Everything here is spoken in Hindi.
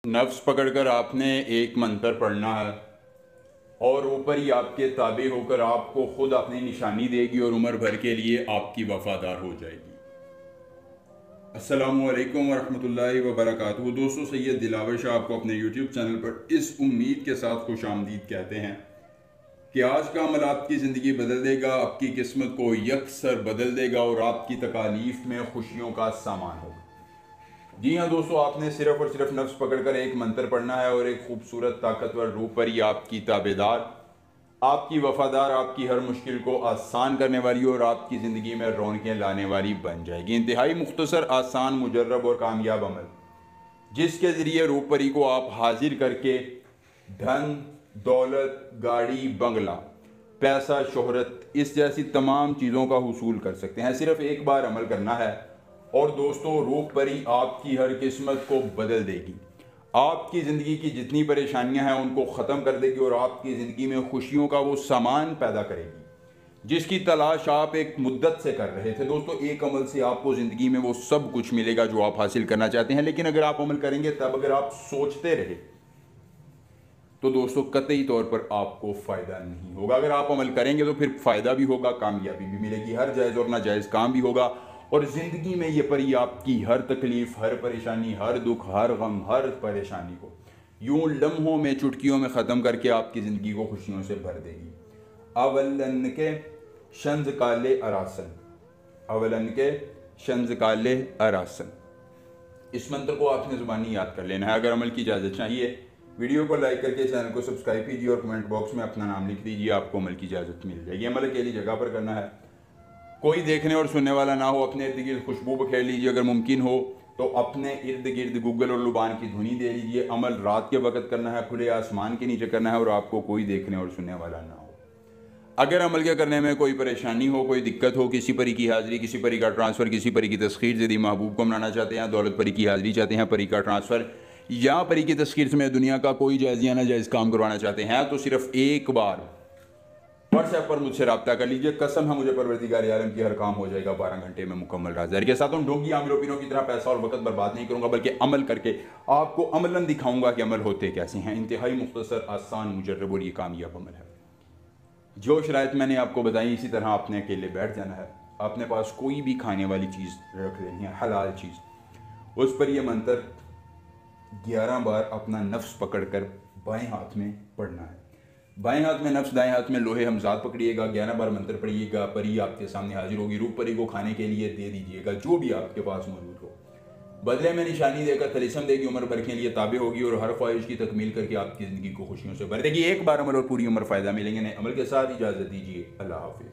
नफ्स पकड़कर आपने एक मंत्र पढ़ना है और ऊपर ही आपके ताबे होकर आपको खुद अपनी निशानी देगी और उम्र भर के लिए आपकी वफादार हो जाएगी। अस्सलामुअलैकुम वरहमतुल्लाहि वबरकातुहू। दोस्तों, सैयद दिलावर शाह आपको अपने यूट्यूब चैनल पर इस उम्मीद के साथ खुश आमदीद कहते हैं कि आज का अमल आपकी ज़िंदगी बदल देगा, आपकी किस्मत को यकसर बदल देगा और आपकी तकालीफ में खुशियों का सामान होगा। जी हाँ दोस्तों, आपने सिर्फ और सिर्फ नफ्स पकड़कर एक मंत्र पढ़ना है और एक खूबसूरत ताकतवर रूह पर ही आपकी ताबेदार, आपकी वफादार, आपकी हर मुश्किल को आसान करने वाली और आपकी ज़िंदगी में रौनकें लाने वाली बन जाएगी। इंतहाई मुख्तसर, आसान, मुजर्रब और कामयाब अमल जिसके ज़रिए रूह परी को आप हाजिर करके धन, दौलत, गाड़ी, बंगला, पैसा, शोहरत, इस जैसी तमाम चीज़ों का हुसूल कर सकते हैं। सिर्फ एक बार अमल करना है और दोस्तों, रूह परी आपकी हर किस्मत को बदल देगी, आपकी ज़िंदगी की जितनी परेशानियां हैं उनको ख़त्म कर देगी और आपकी ज़िंदगी में खुशियों का वो सामान पैदा करेगी जिसकी तलाश आप एक मुद्दत से कर रहे थे। दोस्तों, एक अमल से आपको ज़िंदगी में वो सब कुछ मिलेगा जो आप हासिल करना चाहते हैं। लेकिन अगर आप अमल करेंगे, तब अगर आप सोचते रहे तो दोस्तों कतई तौर पर आपको फ़ायदा नहीं होगा। अगर आप अमल करेंगे तो फिर फ़ायदा भी होगा, कामयाबी भी मिलेगी, हर जायज़ और नाजायज़ काम भी होगा और ज़िंदगी में ये परी आपकी हर तकलीफ़, हर परेशानी, हर दुख, हर गम, हर परेशानी को यूं लम्हों में, चुटकियों में ख़त्म करके आपकी ज़िंदगी को खुशियों से भर देगी। अवलन के शंज काले अरासन, अवलन के शंज काले अरासन, इस मंत्र को आपने ज़ुबानी याद कर लेना है। अगर अमल की इजाज़त चाहिए, वीडियो को लाइक करके चैनल को सब्सक्राइब कीजिए और कमेंट बॉक्स में अपना नाम लिख दीजिए, आपको अमल की इजाज़त मिल जाएगी। अमल अकेली जगह पर करना है, कोई देखने और सुनने वाला ना हो, अपने इर्द गिर्द खुशबू बखेर लीजिए। अगर मुमकिन हो तो अपने इर्द गिर्द गूगल और लुबान की धुनी दे लीजिए। अमल रात के वक्त करना है, खुले आसमान के नीचे करना है और आपको कोई देखने और सुनने वाला ना हो। अगर अमल के करने में कोई परेशानी हो, कोई दिक्कत हो, किसी परी की हाज़िरी, किसी परी का ट्रांसफ़र, किसी परी की तस्खीर, ज़िदी महबूब को मनाना चाहते हैं, दौलत परी की हाज़िरी चाहते हैं, परी का ट्रांसफ़र या परी की तस्खीर से दुनिया का कोई जायज़ या नाजायज़ काम करवाना चाहते हैं, तो सिर्फ एक बार व्हाट्सएप पर मुझसे रब्ता कर लीजिए। कसम है मुझे परवरदिगार आलम की, हर काम हो जाएगा 12 घंटे में मुकम्मल। राज़दारी के साथ उन ढोंगी आमिरों की तरह पैसा और वक्त बर्बाद नहीं करूंगा, बल्कि अमल करके आपको अमलन दिखाऊंगा कि अमल होते कैसे हैं। इंतहाई मुख्तसर, आसान, मुजर्रब और ये कामयाब अमल है। जो शराइत मैंने आपको बताई, इसी तरह आपने अकेले बैठ जाना है। अपने पास कोई भी खाने वाली चीज़ रख लेनी है, हलाल चीज़, उस पर यह मंत्र 11 बार अपना नफ्स पकड़कर बाएं हाथ में पढ़ना है। बाएं हाथ में नफ्स, दाएं हाथ में लोहे हमजाद पकड़िएगा। 11 बार मंत्र पढ़िएगा, परी आपके सामने हाजिर होगी। रूह परी को खाने के लिए दे दीजिएगा जो भी आपके पास मौजूद हो। बदले में निशानी देकर तलिस्म देगी, उम्र भर के लिए ताबे होगी और हर ख्वाहिश की तकमील करके आपकी ज़िंदगी को खुशियों से भर देगी। एक बार अमल और पूरी उम्र फ़ायदा मिलेंगे। नए अमल के साथ इजाज़त दीजिए। अल्लाह हाफ़िज़।